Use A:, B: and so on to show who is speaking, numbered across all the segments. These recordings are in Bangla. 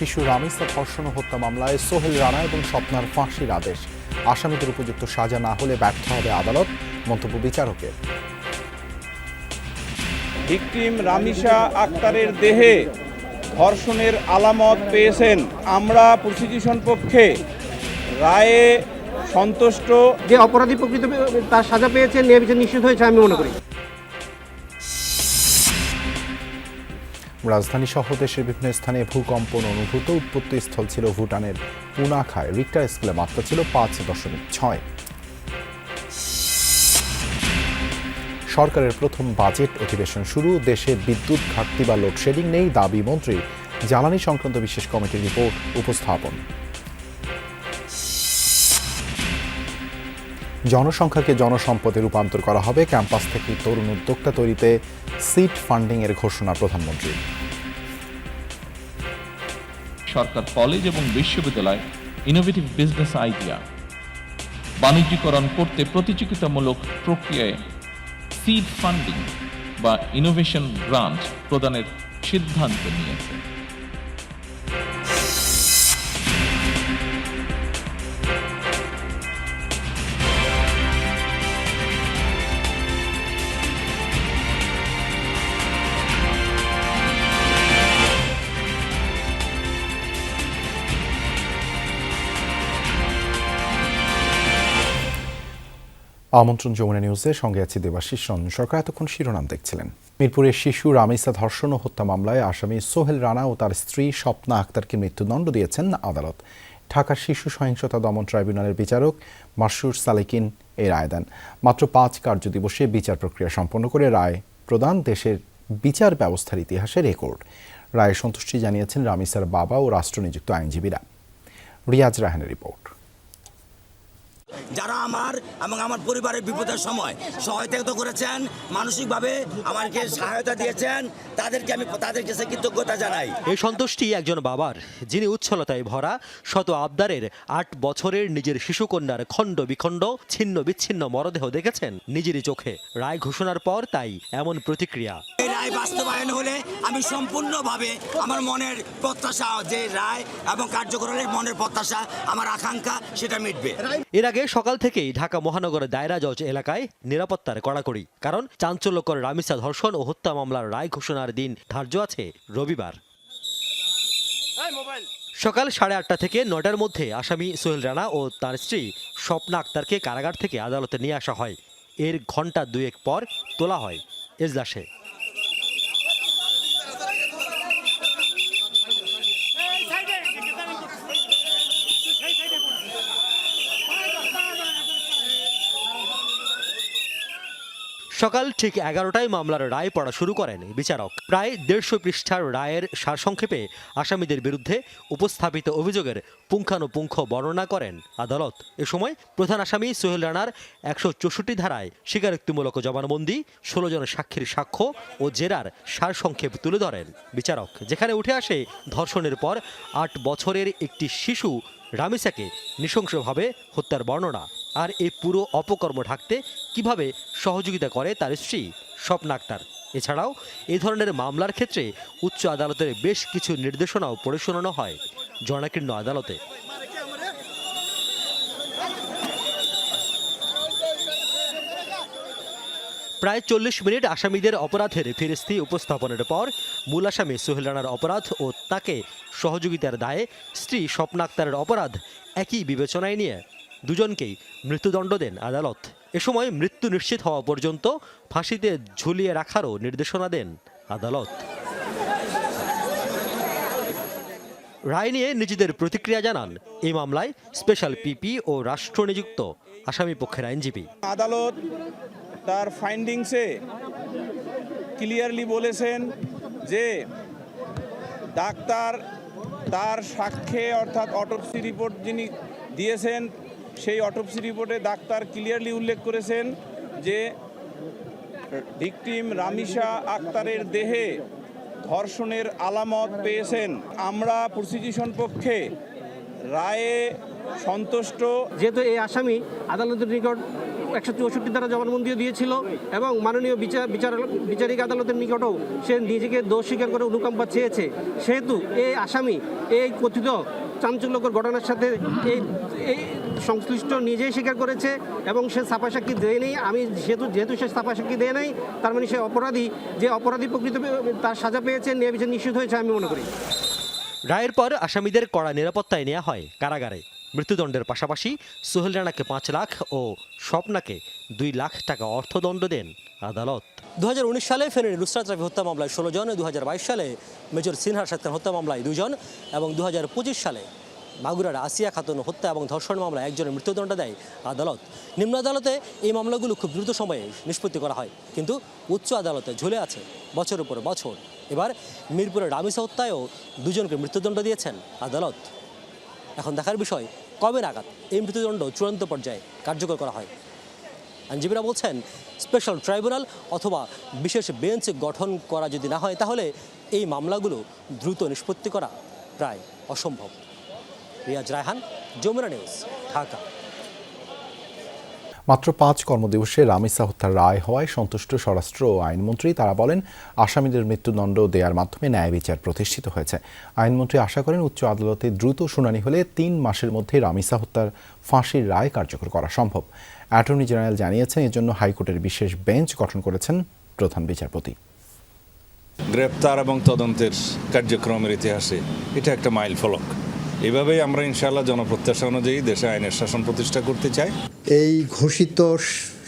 A: শিশু রামিসা ধর্ষণ ও হত্যা মামলায় সোহেল রানা এবং স্বপ্নার ফাঁসির আদেশ। আসামিদের উপযুক্ত সাজা না হলে ব্যর্থ হবে আদালত, মন্তব্য বিচারকের।
B: ভিকটিম রামিসা আক্তারের দেহে ধর্ষণের আলামত পেয়েছেন। আমরা প্রসিকিউশন পক্ষে রায়ে সন্তুষ্ট।
C: যে অপরাধী প্রকৃত তার সাজা পেয়েছে, ন্যায় বিচার নিশ্চিত হয়েছে আমি মনে করি।
A: রাজধানী সহ দেশের বিভিন্ন স্থানে ভূকম্পন অনুভূত। উৎপত্তিস্থল ছিল ভুটানের পুনাখায়। রিক্টার স্কেলে মাত্রা ছিল 5.6। সরকারের প্রথম বাজেট অধিবেশন শুরু। দেশে বিদ্যুৎ ঘাটতি বা লোডশেডিং নেই, দাবি মন্ত্রী। জ্বালানি সংক্রান্ত বিশেষ কমিটির রিপোর্ট উপস্থাপন। জনসংখ্যাকে জনসম্পদে রূপান্তর করা হবে। ক্যাম্পাস থেকে তরুণ উদ্যোক্তা তৈরিতে সিড ফান্ডিং এর ঘোষণা প্রধানমন্ত্রী।
D: সরকার কলেজ এবং বিশ্ববিদ্যালয় ইনোভেটিভ বিজনেস আইডিয়া বাণিজ্যিকরণ করতে প্রতিযোগিতামূলক প্রক্রিয়ায় সিড ফান্ডিং বা ইনোভেশন গ্রান্ট প্রদানের সিদ্ধান্ত নিয়েছে।
A: আমন্ত্রণ যমুনা নিউজের সঙ্গে আছি দেবাশিস রঞ্জন সরকার। এতক্ষণ শিরোনাম দেখছিলেন। মিরপুরের শিশু রামিসা ধর্ষণ ও হত্যা মামলায় আসামি সোহেল রানা ও তার স্ত্রী স্বপ্না আক্তারকে মৃত্যুদণ্ড দিয়েছেন আদালত। ঢাকার শিশু সহিংসতা দমন ট্রাইব্যুনালের বিচারক মাসরুর সালেকিন এই রায় দেন। মাত্র 5 কার্যদিবসে বিচার প্রক্রিয়া সম্পন্ন করে রায় প্রদান দেশের বিচার ব্যবস্থার ইতিহাসে রেকর্ড। রায়ে সন্তুষ্টি জানিয়েছেন রামিসার বাবা ও রাষ্ট্রনিযুক্ত আইনজীবীরা। রিয়াজ রাহানের রিপোর্ট।
E: যারা আমার এবং আমার পরিবারের বিপদের সময় সহায়তা করেছেন, মানসিকভাবে আমাকে সহায়তা দিয়েছেন, তাদের কাছে কৃতজ্ঞতা জানাই।
F: এই সন্তুষ্টি একজন বাবার, যিনি উচ্ছলতায় ভরা শত আবদারের 8 বছরের নিজের শিশুকন্যার খণ্ড বিখণ্ড ছিন্ন বিচ্ছিন্ন মরদেহ দেখেছেন নিজেরই চোখে। রায় ঘোষণার পর তাই এমন প্রতিক্রিয়া।
E: এই রায় বাস্তবায়ন হলে আমি সম্পূর্ণভাবে আমার মনের প্রত্যাশা, যে রায় এবং কার্যকর হলে মনের প্রত্যাশা, আমার আকাঙ্ক্ষা সেটা মিটবে।
F: এর আগে সকাল থেকেই ঢাকা মহানগরের দায়রা জজ এলাকায় নিরাপত্তার কড়াকড়ি, কারণ চাঞ্চল্যকর রামিসা ধর্ষণ ও হত্যা মামলার রায় ঘোষণার দিন ধার্য আছে রবিবার। সকাল 8:30 থেকে 9টার মধ্যে আসামি সোহেল রানা ও তার স্ত্রী স্বপ্না আক্তারকে কারাগার থেকে আদালতে নিয়ে আসা হয়। এর ঘণ্টা 2 পর তোলা হয় এজলাসে। সকাল ঠিক 11টায় মামলার রায় পড়া শুরু করেন বিচারক। প্রায় 150 পৃষ্ঠার রায়ের সারসংক্ষেপে আসামিদের বিরুদ্ধে উপস্থাপিত অভিযোগের পুঙ্খানুপুঙ্খ বর্ণনা করেন আদালত। এ সময় প্রধান আসামি সোহেল রানার 164 ধারায় স্বীকারোক্তিমূলক জবানবন্দি, 16 জন সাক্ষীর সাক্ষ্য ও জেরার সারসংক্ষেপ তুলে ধরেন বিচারক, যেখানে উঠে আসে ধর্ষণের পর 8 বছরের একটি শিশু রামিসাকে নৃশংসভাবে হত্যার বর্ণনা, আর এই পুরো অপকর্ম ঢাকতে কিভাবে সহযোগিতা করে তার স্ত্রী স্বপ্না আক্তার। এছাড়াও এই ধরনের মামলার ক্ষেত্রে উচ্চ আদালতের বেশ কিছু নির্দেশনাও পড়ে শোনানো হয় জনাকীর্ণ আদালতে। প্রায় 40 মিনিট আসামিদের অপরাধের ফিরিস্তি উপস্থাপনের পর মূল আসামি সোহেল রানার অপরাধ ও তাকে সহযোগিতার দায়ে স্ত্রী স্বপ্না আক্তারের অপরাধ একই বিবেচনায় নিয়ে দুজনকেই মৃত্যুদণ্ড দেন আদালত। এ সময় মৃত্যু নিশ্চিত হওয়া পর্যন্ত ফাঁসিতে ঝুলিয়ে রাখারও নির্দেশনা দেন আদালত। রায় নিয়ে নিজেদের প্রতিক্রিয়া জানান এই মামলায় স্পেশাল পিপি ও রাষ্ট্রনিযুক্ত আসামি পক্ষের আইনজীবী।
B: আদালত তার ফাইন্ডিংসে ক্লিয়ারলি বলেছেন যে ডাক্তার তার সাক্ষ্যে, অর্থাৎ অটোপসি রিপোর্ট যিনি দিয়েছেন, সেই অটোপসি রিপোর্টে ডাক্তার ক্লিয়ারলি উল্লেখ করেছেন যে ভিকটিম রামিসা আক্তারের দেহে ধর্ষণের আলামত পেয়েছেন। আমরা প্রসিকিউশন পক্ষে রায়ে সন্তুষ্ট।
C: যেহেতু এই আসামি আদালতের নিকট 164 দ্বারা জবানবন্দিও দিয়েছিল এবং মাননীয় বিচারিক আদালতের নিকটও সে নিজেকে দোষ স্বীকার করে অনুকম্পা চেয়েছে। সেহেতু এই আসামি এই কথিত চাঞ্চল্যকর ঘটনার সাথে এই সংশ্লিষ্ট নিজেই স্বীকার করেছে এবং সে ছাপা সাক্ষী দেয়নি। আমি যেহেতু সে ছাপা সাক্ষী দেয় নাই, তার মানে সে অপরাধী, যে অপরাধী প্রকৃত তার সাজা পেয়েছে, ন্যায় বিচার নিশ্চিত হয়েছে আমি মনে করি।
F: রায়ের পর আসামিদের কড়া নিরাপত্তায় নেওয়া হয় কারাগারে। মৃত্যুদণ্ডের পাশাপাশি সোহেল রানাকে 5 লাখ ও স্বপ্নাকে 2 লাখ টাকা অর্থদণ্ড দেন আদালত। 2019 সালে ফেনীর নুসরাত রাফি হত্যা মামলায় 16 জন, 2022 সালে মেজর সিনহার সাথে হত্যা মামলায় 2 জন এবং 2025 সালে মাগুরার আসিয়া খাতুন হত্যা এবং ধর্ষণ মামলায় 1 জনের মৃত্যুদণ্ড দেয় আদালত। নিম্ন আদালতে এই মামলাগুলো খুব দ্রুত সময়ে নিষ্পত্তি করা হয়, কিন্তু উচ্চ আদালতে ঝুলে আছে বছরের পর বছর। এবার মিরপুরের রামিসা হত্যায়ও 2 জনকে মৃত্যুদণ্ড দিয়েছেন আদালত। এখন দেখার বিষয় কবে নাগাদ এই মৃত্যুদণ্ড চূড়ান্ত পর্যায়ে কার্যকর করা হয়। আইনজীবীরা বলছেন স্পেশাল ট্রাইব্যুনাল অথবা বিশেষ বেঞ্চ গঠন করা যদি না হয় তাহলে এই মামলাগুলো দ্রুত নিষ্পত্তি করা প্রায় অসম্ভব। রিয়াজ রায়হান, যমুনা নিউজ, ঢাকা।
A: মাত্র 5 কর্মদিবসে রামিসা হত্যার রায় হওয়ায় সন্তুষ্ট স্বরাষ্ট্র ও আইনমন্ত্রী। তারা বলেন আসামিদের মৃত্যুদণ্ড দেওয়ার মাধ্যমে ন্যায় বিচার প্রতিষ্ঠিত হয়েছে। আইনমন্ত্রী আশা করেন উচ্চ আদালতে দ্রুত শুনানি হলে 3 মাসের মধ্যে রামিসা হত্যার ফাঁসির রায় কার্যকর করা সম্ভব। অ্যাটর্নি জেনারেল জানিয়েছেন এজন্য হাইকোর্টের বিশেষ বেঞ্চ গঠন করেছেন প্রধান বিচারপতি।
G: গ্রেপ্তার এবং তদন্তের কার্যক্রমের ইতিহাসে এটা একটা মাইল ফলক। এভাবেই আমরা ইনশাআল্লাহ জনপ্রত্যাশা অনুযায়ী দেশে আইনের শাসন প্রতিষ্ঠা করতে চাই।
H: এই ঘোষিত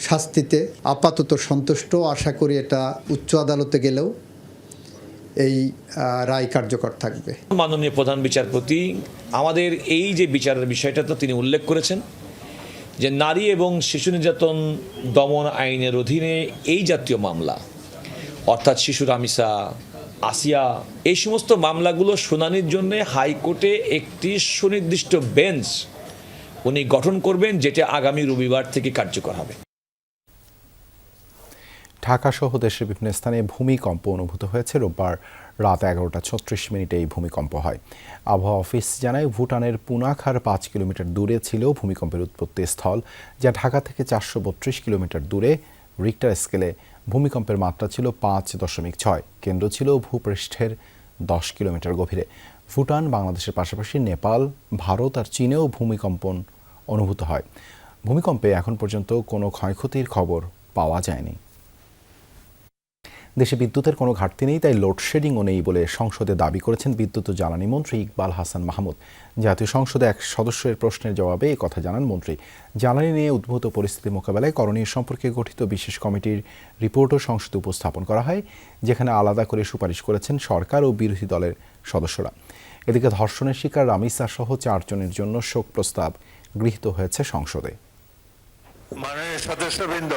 H: শাস্তিতে আপাতত সন্তুষ্ট, আশা করি এটা উচ্চ আদালতে গেলেও এই রায় কার্যকর থাকবে।
I: মাননীয় প্রধান বিচারপতি আমাদের এই যে বিচারের বিষয়টা তো তিনি উল্লেখ করেছেন যে নারী এবং শিশু নির্যাতন দমন আইনের অধীনে এই জাতীয় মামলা অর্থাৎ শিশু রামিসা, আসিয়া, এই সমস্ত মামলাগুলো শুনানির জন্য হাইকোর্টে একটি সুনির্দিষ্ট বেঞ্চ উনি গঠন করবেন, যেটা আগামী রবিবার থেকে কার্যকর হবে।
A: ঢাকা সহ দেশের বিভিন্ন স্থানে ভূমিকম্প অনুভূত হয়েছে। রোববার রাত 11:36 এই ভূমিকম্প হয়। আবহাওয়া অফিস জানায় ভুটানের পুনাখার 5 কিলোমিটার দূরে ছিল ভূমিকম্পের উৎপত্তি স্থল, যা ঢাকা থেকে 432 কিলোমিটার দূরে। রিক্টার স্কেলে ভূমিকম্পের মাত্রা ছিল 5.6। কেন্দ্র ছিল ভূপৃষ্ঠের 10 কিলোমিটার গভীরে। ভুটান, বাংলাদেশের পাশাপাশি নেপাল, ভারত আর চীনেও ভূমিকম্পন অনুভূত হয়। ভূমিকম্পে এখন পর্যন্ত কোনো ক্ষয়ক্ষতির খবর পাওয়া যায়নি। দেশে বিদ্যুতের কোনো ঘাটতি নেই, তাই লোডশেডিংও নেই বলে সংসদে দাবি করেছেন বিদ্যুৎ ও জ্বালানি মন্ত্রী ইকবাল হাসান মাহমুদ। জাতীয় সংসদে এক সদস্যের প্রশ্নের জবাবে এ কথা জানান মন্ত্রী। জ্বালানি নিয়ে উদ্ভূত পরিস্থিতি মোকাবেলায় করণীয় সম্পর্কে গঠিত বিশেষ কমিটির রিপোর্টও সংসদে উপস্থাপন করা হয়, যেখানে আলাদা করে সুপারিশ করেছেন সরকার ও বিরোধী দলের সদস্যরা। এদিকে ধর্ষণের শিকার রামিসা সহ 4 জনের জন্য শোক প্রস্তাব গৃহীত হয়েছে সংসদে।
J: মাননীয় সদস্যবৃন্দ,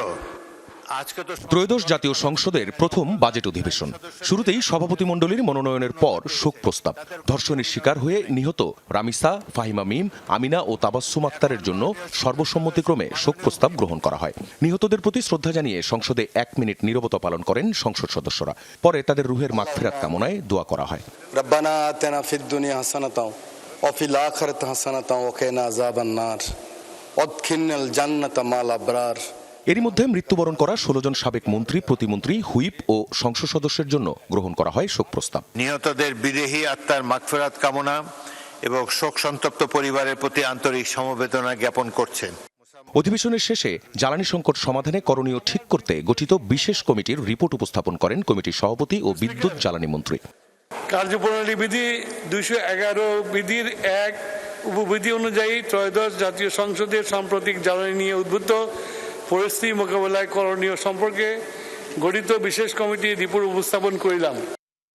K: ত্রয়োদশ জাতীয় সংসদের প্রথম বাজেট অধিবেশন শুরুতেই সভাপতিমণ্ডলীর মনোনয়নের পর শোক প্রস্তাব। ধর্ষণের শিকার হয়ে নিহত রামিসা, ফাহিমা মিম, আমিনা ও তাবাসসুম আক্তারের জন্য সর্বসম্মতিক্রমে শোক প্রস্তাব গ্রহণ করা হয়। নিহতদের প্রতি শ্রদ্ধা জানিয়ে সংসদে 1 মিনিট নীরবতা পালন করেন সংসদ সদস্যরা। পরে তাদের রুহের মাগফিরাত কামনায় দোয়া করা হয়।
J: রব্বানা আতিনা ফিদ দুনিয়া হাসানাতাও ওয়া ফিল আখিরাতি হাসানাতাও ওয়া কিনা আযাবান নার ওয়াদখিলনাল জান্নাতা মাল আবরার।
K: এরই মধ্যে মৃত্যুবরণ করা 16 জন সাবেক মন্ত্রী, প্রতিমন্ত্রী, হুইপ ও সংসদ সদস্যের জন্য গ্রহণ করা হয় শোক প্রস্তাব।
J: নিহতদের বিদেহী আত্মার মাগফিরাত কামনা এবং শোক সন্তপ্ত পরিবারের প্রতি আন্তরিক সমবেদনা জ্ঞাপন করছেন।
K: অধিবেশনের শেষে জ্বালানি সংকট সমাধানে করণীয় ঠিক করতে গঠিত বিশেষ কমিটির রিপোর্ট উপস্থাপন করেন কমিটির সভাপতি ও বিদ্যুৎ জ্বালানি মন্ত্রী।
L: কার্যপ্রণালী বিধি 211 বিধির 1 উপবিধি অনুযায়ী ত্রয়োদশ জাতীয় সংসদের সাম্প্রতিক জ্বালানি নিয়ে উদ্ভূত পরিস্থিতি মোকাবেলায় করণীয় সম্পর্কে গঠিত বিশেষ কমিটির রিপোর্ট উপস্থাপন করিলাম।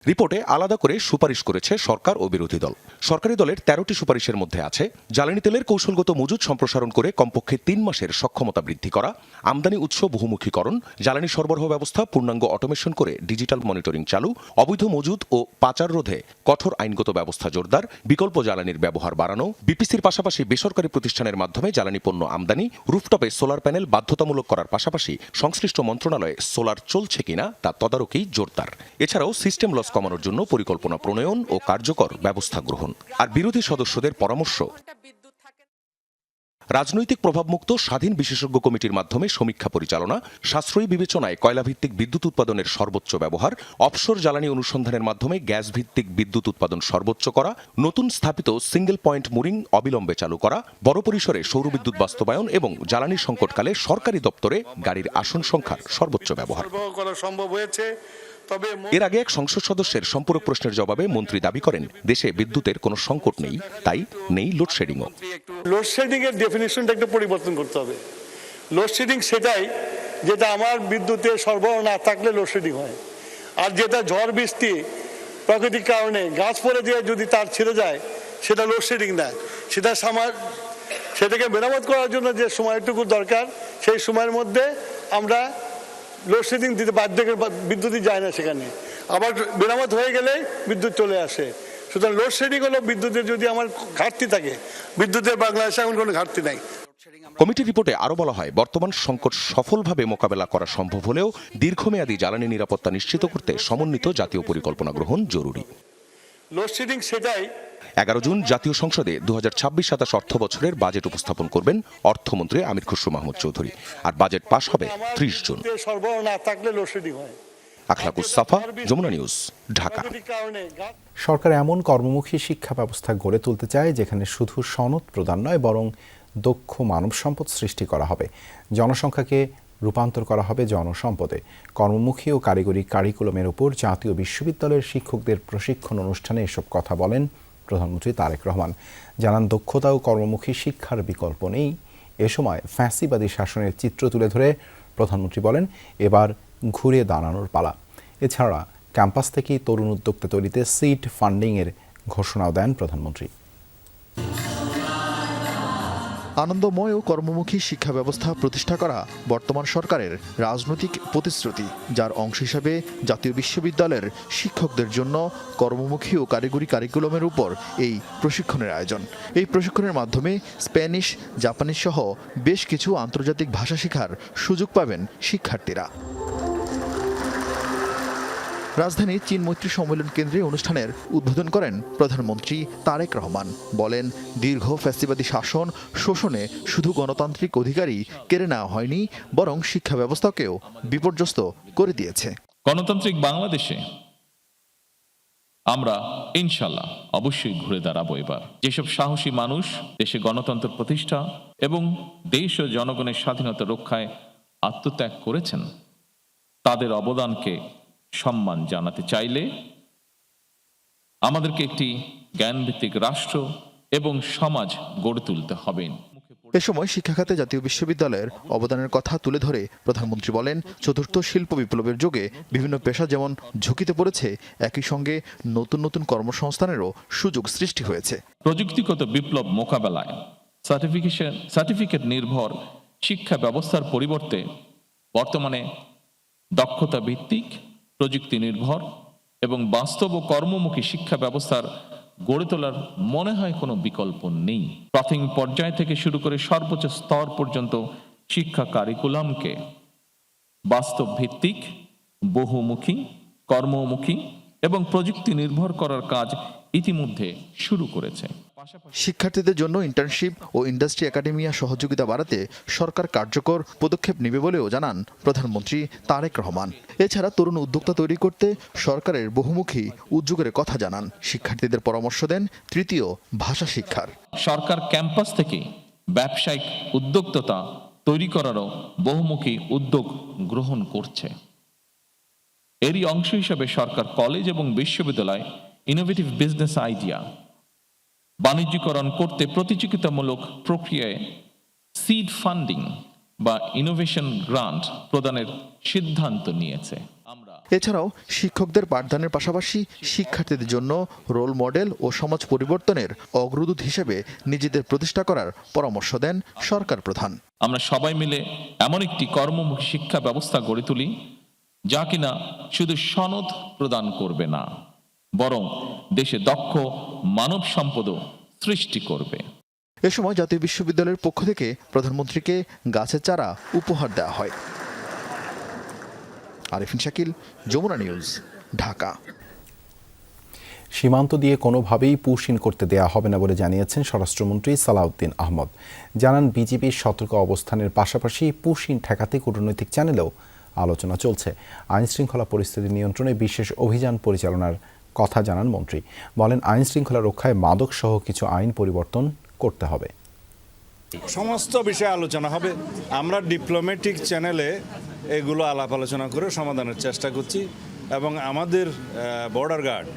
K: রিপোর্টে আলাদা করে সুপারিশ করেছে সরকার ও বিরোধী দল। সরকারি দলের 13টি সুপারিশের মধ্যে আছে জ্বালানি তেলের কৌশলগত মজুদ সম্প্রসারণ করে কমপক্ষে 3 মাসের সক্ষমতা বৃদ্ধি করা, আমদানি উৎস বহুমুখীকরণ, জ্বালানি সরবরাহ ব্যবস্থা পূর্ণাঙ্গ অটোমেশন করে ডিজিটাল মনিটরিং চালু, অবৈধ মজুদ ও পাচার রোধে কঠোর আইনগত ব্যবস্থা জোরদার, বিকল্প জ্বালানির ব্যবহার বাড়ানো, বিপিসির পাশাপাশি বেসরকারি প্রতিষ্ঠানের মাধ্যমে জ্বালানি পণ্য আমদানি, রুফটপে সোলার প্যানেল বাধ্যতামূলক করার পাশাপাশি সংশ্লিষ্ট মন্ত্রণালয়ে সোলার চলছে কিনা তা তদারকি জোরদার। এছাড়াও সিস্টেম লস কমানোর জন্য পরিকল্পনা প্রণয়ন ও কার্যকর ব্যবস্থা গ্রহণ। আর বিরোধী সদস্যদের পরামর্শ, রাজনৈতিক প্রভাবমুক্ত স্বাধীন বিশেষজ্ঞ কমিটির মাধ্যমে সমীক্ষা পরিচালনা, সাশ্রয়ী বিবেচনায় কয়লাভিত্তিক বিদ্যুৎ উৎপাদনের সর্বোচ্চ ব্যবহার, অফশোর জ্বালানি অনুসন্ধানের মাধ্যমে গ্যাস ভিত্তিক বিদ্যুৎ উৎপাদন সর্বোচ্চ করা, নতুন স্থাপিত সিঙ্গেল পয়েন্ট মুরিং অবিলম্বে চালু করা, বড় পরিসরে সৌরবিদ্যুৎ বাস্তবায়ন এবং জ্বালানি সংকটকালে সরকারি দপ্তরে গাড়ির আসন সংখ্যার সর্বোচ্চ ব্যবহার
L: করা সম্ভব হয়েছে।
K: এর আগে এক সংসদ সদস্যের সম্পূরক প্রশ্নের জবাবে মন্ত্রী দাবি করেন, দেশে বিদ্যুতের কোনো সংকট নেই, তাই নেই লোডশেডিংও।
L: লোডশেডিং এর ডেফিনিশনটা একটু পরিবর্তন করতে হবে। লোডশেডিং সেটাই যেটা আমার বিদ্যুতের সরবরাহ না থাকলে লোডশেডিং হয়, আর যেটা ঝড় বৃষ্টি প্রাকৃতিক কারণে গাছ পড়ে দিয়ে যদি তার ছিঁড়ে যায় সেটা লোডশেডিং না। সেটাকে মেরামত করার জন্য যে সময়টুকু দরকার সেই সময়ের মধ্যে আমরা লোডশেডিং দিতে বাধ্য, বিদ্যুৎই যায় না সেখানে, আবার মেরামত হয়ে গেলে বিদ্যুৎ চলে আসে। সুতরাং লোডশেডিং হলো বিদ্যুতের যদি আমার ঘাটতি থাকে, বিদ্যুতের বাংলাদেশে এখন কোনো ঘাটতি নাই।
K: কমিটির রিপোর্টে আরও বলা হয়, বর্তমান সংকট সফলভাবে মোকাবেলা করা সম্ভব হলেও দীর্ঘমেয়াদী জ্বালানি নিরাপত্তা নিশ্চিত করতে সমন্বিত জাতীয় পরিকল্পনা গ্রহণ জরুরি।
L: লোডশেডিং সেটাই
K: 11 জুন জাতীয় সংসদে 2026-27 অর্থ বছরের বাজেট উপস্থাপন করবেন অর্থমন্ত্রী আমির খসরু মাহমুদ চৌধুরী, আর বাজেট পাশ হবে 30 জুন।
L: সরবরাহ না থাকলে লোডশেডিং হয়।
K: আখলাকুস সাফা, যমুনা নিউজ, ঢাকা।
A: সরকার এমন কর্মমুখী শিক্ষা ব্যবস্থা গড়ে তুলতে চায় যেখানে শুধু সনদ প্রদান নয়, বরং দক্ষ মানব সম্পদ সৃষ্টি করা হবে। জনসংখ্যাকে রূপান্তর করা হবে জনসম্পদে। কর্মমুখী ও কারিগরি কারিকুলামের উপর জাতীয় বিশ্ববিদ্যালয়ের শিক্ষকদের প্রশিক্ষণ অনুষ্ঠানে এসব কথা বলেন প্রধানমন্ত্রী তারেক রহমান। জানান, দক্ষতা ও কর্মমুখী শিক্ষার বিকল্প নেই। এ সময় ফ্যাসিবাদী শাসনের চিত্র তুলে ধরে প্রধানমন্ত্রী বলেন, এবার ঘুরে দাঁড়ানোর পালা। এছাড়া ক্যাম্পাস থেকেই তরুণ উদ্যোক্তা তৈরিতে সিড ফান্ডিংয়ের ঘোষণাও দেন প্রধানমন্ত্রী।
M: আনন্দময় ও কর্মমুখী শিক্ষা ব্যবস্থা প্রতিষ্ঠা করা বর্তমান সরকারের রাজনৈতিক প্রতিশ্রুতি, যার অংশ হিসেবে জাতীয় বিশ্ববিদ্যালয়ের শিক্ষকদের জন্য কর্মমুখী ও কারিগরি কারিকুলামের উপর এই প্রশিক্ষণের আয়োজন। এই প্রশিক্ষণের মাধ্যমে স্প্যানিশ, জাপানিজ সহ বেশ কিছু আন্তর্জাতিক ভাষা শেখার সুযোগ পাবেন শিক্ষার্থীরা। রাজধানী চীন মৈত্রী সম্মেলন কেন্দ্রে অনুষ্ঠানের উদ্বোধন করেন প্রধানমন্ত্রী তারেক রহমান। বলেন, দীর্ঘ ফ্যাসিবাদী শাসন শোষণে শুধু গণতান্ত্রিক অধিকারই কেড়ে নেওয়া হয়নি, বরং শিক্ষা ব্যবস্থাকেও বিপর্যস্ত করে দিয়েছে।
D: গণতান্ত্রিক বাংলাদেশে আমরা ইনশাল্লাহ অবশ্যই ঘুরে দাঁড়াবো। এবার যেসব সাহসী মানুষ দেশে গণতন্ত্র প্রতিষ্ঠা এবং দেশ ও জনগণের স্বাধীনতা রক্ষায় আত্মত্যাগ করেছেন, তাদের অবদানকে সম্মান জানাতে চাইলে আমাদেরকে একটি জ্ঞানভিত্তিক রাষ্ট্র এবং সমাজ গড়ে তুলতে হবে।
M: এ সময় শিক্ষা খাতে জাতীয় বিশ্ববিদ্যালয়ের অবদানের কথা তুলে ধরে প্রধানমন্ত্রী বলেন, চতুর্থ শিল্প বিপ্লবের যুগে বিভিন্ন পেশা যেমন ঝুঁকিতে পড়েছে, একই সঙ্গে নতুন নতুন কর্মসংস্থানেরও সুযোগ সৃষ্টি হয়েছে।
D: প্রযুক্তিগত বিপ্লব মোকাবেলায় সার্টিফিকেট নির্ভর শিক্ষা ব্যবস্থার পরিবর্তে বর্তমানে দক্ষতা ভিত্তিক, প্রযুক্তি নির্ভর এবং বাস্তব ও কর্মমুখী শিক্ষা ব্যবস্থার গড়ে তোলার মনে হয় কোনো বিকল্প নেই। প্রাথমিক পর্যায় থেকে শুরু করে সর্বোচ্চ স্তর পর্যন্ত শিক্ষা কারিকুলামকে বাস্তব ভিত্তিক, বহুমুখী, কর্মমুখী এবং প্রযুক্তি নির্ভর করার কাজ ইতিমধ্যে শুরু করেছে।
M: শিক্ষার্থীদের জন্য ইন্টার্নশিপ ও ইন্ডাস্ট্রি একাডেমিয়া সহযোগিতা বাড়াতে সরকার কার্যকর পদক্ষেপ নেবে বলেও জানান প্রধানমন্ত্রী তারেক রহমান। এছাড়া তরুণ উদ্যোক্তা তৈরি করতে সরকারের বহুমুখী উদ্যোগের কথা জানান। শিক্ষার্থীদের পরামর্শ দেন তৃতীয় ভাষা শিক্ষার।
D: সরকার ক্যাম্পাস থেকে ব্যবসায়িক উদ্যোক্তা তৈরি করারও বহুমুখী উদ্যোগ গ্রহণ করছে। এরই অংশ হিসেবে সরকার কলেজ এবং বিশ্ববিদ্যালয় ইনোভেটিভ বিজনেস আইডিয়া বাণিজ্যিকরণ করতে প্রতিযোগিতামূলক প্রক্রিয়ায় সিড ফান্ডিং বা ইনোভেশন গ্রান্ট প্রদানের সিদ্ধান্ত নিয়েছে।
M: এছাড়াও শিক্ষকদের পাঠদানের পাশাপাশি শিক্ষার্থীদের জন্য রোল মডেল ও সমাজ পরিবর্তনের অগ্রদূত হিসেবে নিজেদের প্রতিষ্ঠা করার পরামর্শ দেন সরকার প্রধান।
D: আমরা সবাই মিলে এমন একটি কর্মমুখী শিক্ষা ব্যবস্থা গড়ে তুলি যা কিনা শুধু সনদ প্রদান করবে না, বরং দেশে দক্ষ মানব সম্পদও সৃষ্টি করবে।
M: এ সময় জাতীয় বিশ্ববিদ্যালয়ের পক্ষ থেকে প্রধানমন্ত্রীকে গাছের চারা উপহার দেওয়া হয়। আরিফিন শাকিল, যমুনা নিউজ, ঢাকা।
A: সীমান্ত দিয়ে কোনোভাবেই পুশইন করতে দেয়া হবে না বলে জানিয়েছেন স্বরাষ্ট্রমন্ত্রী সালাউদ্দিন আহমদ। জানান, বিজিবির সতর্ক অবস্থানের পাশাপাশি পুশইন ঠেকাতে কূটনৈতিক চ্যানেলেও আলোচনা চলছে। আইনশৃঙ্খলা পরিস্থিতি নিয়ন্ত্রণে বিশেষ অভিযান পরিচালনার কথা জানান মন্ত্রী। বলেন, আইনশৃঙ্খলা রক্ষায় মাদক সহ কিছু আইন পরিবর্তন করতে হবে।
G: সমস্ত বিষয়ে আলোচনা হবে। আমরা ডিপ্লোম্যাটিক চ্যানেলে এগুলো আলাপ আলোচনা করে সমাধানের চেষ্টা করছি এবং আমাদের বর্ডার গার্ড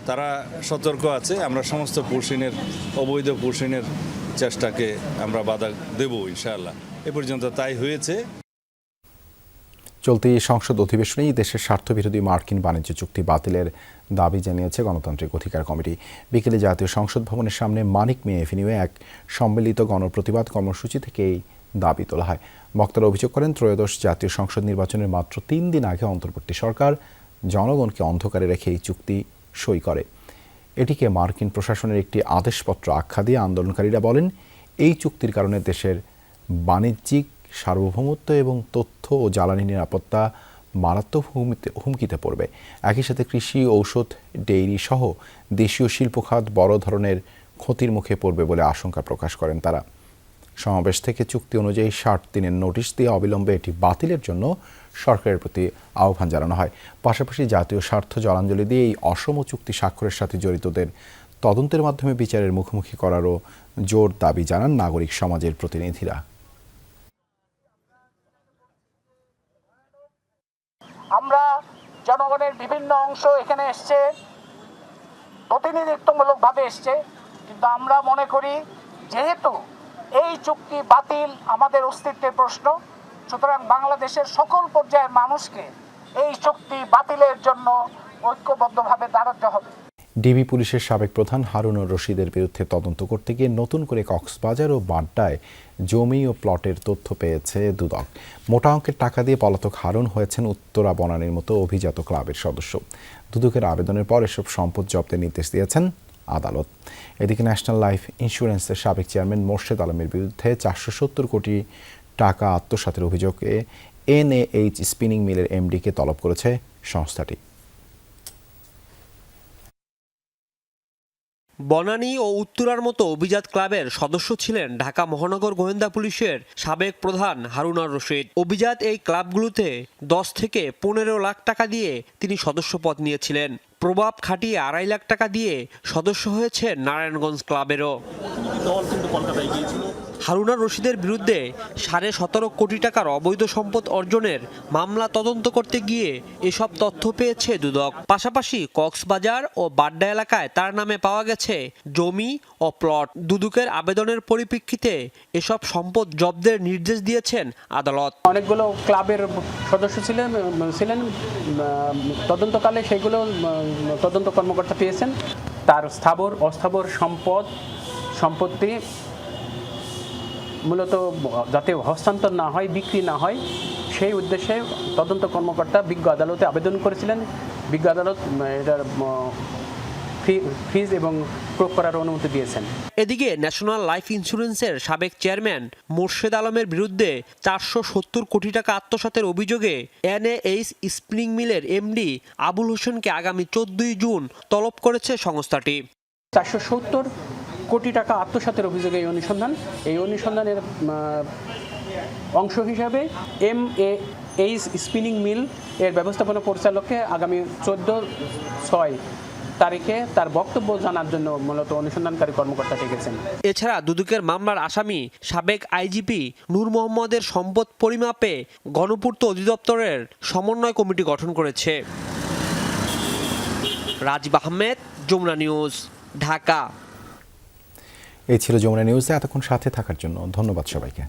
G: তারা সতর্ক আছে। আমরা সমস্ত পুশইনের, অবৈধ পুশইনের চেষ্টাকে আমরা বাধা দেব ইনশাআল্লাহ। এ পর্যন্ত তাই হয়েছে।
A: চলতি সংসদ অধিবেশনেই দেশের স্বার্থবিরোধী মার্কিন বাণিজ্য চুক্তি বাতিলের দাবি জানিয়েছে গণতান্ত্রিক অধিকার কমিটি। বিকেলে জাতীয় সংসদ ভবনের সামনে মানিক মিয়া এভিনিউয়ে এক সম্মিলিত গণপ্রতিবাদ কর্মসূচি থেকে এই দাবি তোলা হয়। বক্তারা অভিযোগ করেন, ত্রয়োদশ জাতীয় সংসদ নির্বাচনের মাত্র 3 দিন আগে অন্তর্বর্তী সরকার জনগণকে অন্ধকারে রেখে এই চুক্তি সই করে। এটিকে মার্কিন প্রশাসনের একটি আদেশপত্র আখ্যা দিয়ে আন্দোলনকারীরা বলেন, এই চুক্তির কারণে দেশের বাণিজ্যিক সার্বভৌমত্ব এবং তথ্য ও জ্বালানি নিরাপত্তা মারাত্মক হুমকিতে পড়বে। একই সাথে কৃষি, ঔষধ, ডেইরি সহ দেশীয় শিল্প খাত বড় ধরনের ক্ষতির মুখে পড়বে বলে আশঙ্কা প্রকাশ করেন তারা। সমাবেশ থেকে চুক্তি অনুযায়ী 60 দিনের নোটিশ দিয়ে অবিলম্বে এটি বাতিলের জন্য সরকারের প্রতি আহ্বান জানানো হয়। পাশাপাশি জাতীয় স্বার্থ জলাঞ্জলি দিয়ে এই অসম চুক্তি স্বাক্ষরের সাথে জড়িতদের তদন্তের মাধ্যমে বিচারের মুখোমুখি করারও জোর দাবি জানান নাগরিক সমাজের প্রতিনিধিরা।
N: আমরা জনগণের বিভিন্ন অংশ এখানে এসছে, প্রতিনিধিত্বমূলকভাবে এসছে, কিন্তু আমরা মনে করি যেহেতু এই চুক্তি বাতিল আমাদের অস্তিত্বের প্রশ্ন, সুতরাং বাংলাদেশের সকল পর্যায়ের মানুষকে এই চুক্তি বাতিলের জন্য ঐক্যবদ্ধভাবে দাঁড়াতে হবে।
A: ডিবি পুলিশের সাবেক প্রধান হারুনুর রশিদের বিরুদ্ধে তদন্ত করতে গিয়ে নতুন করে কক্সবাজার ও বাড্ডায় জমি ও প্লটের তথ্য পেয়েছে দুদক। মোটা অঙ্কের টাকা দিয়ে পলাতক হারুন হয়েছেন উত্তরা বনানীর মতো অভিজাত ক্লাবের সদস্য। দুদকের আবেদনের পর এসব সম্পদ জব্দের নির্দেশ দিয়েছেন আদালত। এদিকে ন্যাশনাল লাইফ ইন্স্যুরেন্সের সাবেক চেয়ারম্যান মোর্শেদ আলমের বিরুদ্ধে 470 কোটি টাকা আত্মসাতের অভিযোগে NAH স্পিনিং মিলের MD-কে তলব করেছে সংস্থাটি।
F: বনানী ও উত্তরার মতো অভিজাত ক্লাবের সদস্য ছিলেন ঢাকা মহানগর গোয়েন্দা পুলিশের সাবেক প্রধান হারুনুর রশিদ। অভিজাত এই ক্লাবগুলোতে 10 থেকে 15 লাখ টাকা দিয়ে তিনি সদস্যপদ নিয়েছিলেন। প্রভাব খাটিয়ে 2.5 লাখ টাকা দিয়ে সদস্য হয়েছে নারায়ণগঞ্জ ক্লাবেরও। হারুনুর রশিদের বিরুদ্ধে 17.5 কোটি টাকার অবৈধ সম্পদ অর্জনের মামলা তদন্ত করতে গিয়ে এসব তথ্য পেয়েছে দুদক। পাশাপাশি কক্সবাজার ও বাড্ডা এলাকায় তার নামে পাওয়া গেছে জমি ও প্লট। দুদকের আবেদনের পরিপ্রেক্ষিতে এসব সম্পদ জব্দের নির্দেশ দিয়েছেন আদালত।
N: অনেকগুলো ক্লাবের সদস্য ছিলেন তদন্তকালে, সেগুলো তদন্ত কর্মকর্তা পেয়েছেন। তার স্থাবর অস্থাবর সম্পত্তি মূলত যাতে হস্তান্তর না হয়, বিক্রি না হয়, সেই উদ্দেশ্যে তদন্ত কর্মকর্তা বিজ্ঞ আদালতে আবেদন করেছিলেন। বিজ্ঞ আদালত এটার ফ্রিজ এবং প্রয়োগ করার অনুমতি দিয়েছেন।
F: এদিকে ন্যাশনাল লাইফ ইন্স্যুরেন্সের সাবেক চেয়ারম্যান মোর্শেদ আলমের বিরুদ্ধে 470 কোটি টাকা আত্মসাতের অভিযোগে NAH স্পিনিং মিলের MD আবুল হোসেনকে আগামী 14 জুন তলব করেছে সংস্থাটি।
N: 470 কোটি টাকা আত্মসাতের অভিযোগে এই অনুসন্ধানের অংশ হিসাবে MAH স্পিনিং মিল এর ব্যবস্থাপনা পরিচালককে আগামী 14/6 তারিখে তার বক্তব্য জানার জন্য মূলত অনুসন্ধানকারী কর্মকর্তা ডেকেছেন।
F: এছাড়া দুদকের মামলার আসামি সাবেক IGP নূর মোহাম্মদের সম্পদ পরিমাপে গণপূর্ত অধিদপ্তরের সমন্বয় কমিটি গঠন করেছে। রাজীব আহমেদ, যমুনা নিউজ, ঢাকা।
A: এই ছিল যমুনা নিউজে এতক্ষণ সাথে থাকার জন্য ধন্যবাদ সবাইকে।